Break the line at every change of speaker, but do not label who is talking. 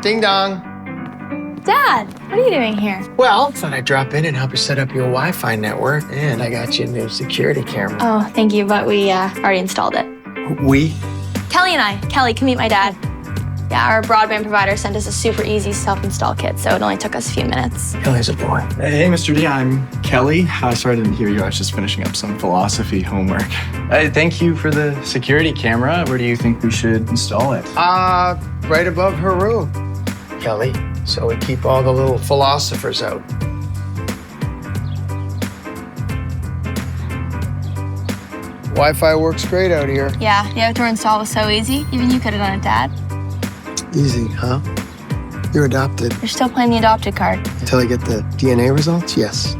Ding dong.
Dad, what are you doing here?
Well, thought I'd drop in and help you set up your Wi-Fi network, and I got you a new security camera.
Oh, thank you, but we already installed it.
We?
Kelly and I. Kelly, come meet my dad. Yeah, our broadband provider sent us a super easy self-install kit, so it only took us a few minutes.
Kelly's a boy.
Hey, Mr. Dee, I'm Kelly. Sorry I didn't hear you. I was just finishing up some philosophy homework. Thank you for the security camera. Where do you think we should install it?
Right above her room, Kelly, so we keep all the little philosophers out. Wi-Fi works great out here.
Yeah, the outdoor install was so easy. Even you could have done it, Dad.
Easy, huh? You're adopted.
You're still playing the adopted card.
Until I get the DNA results, yes.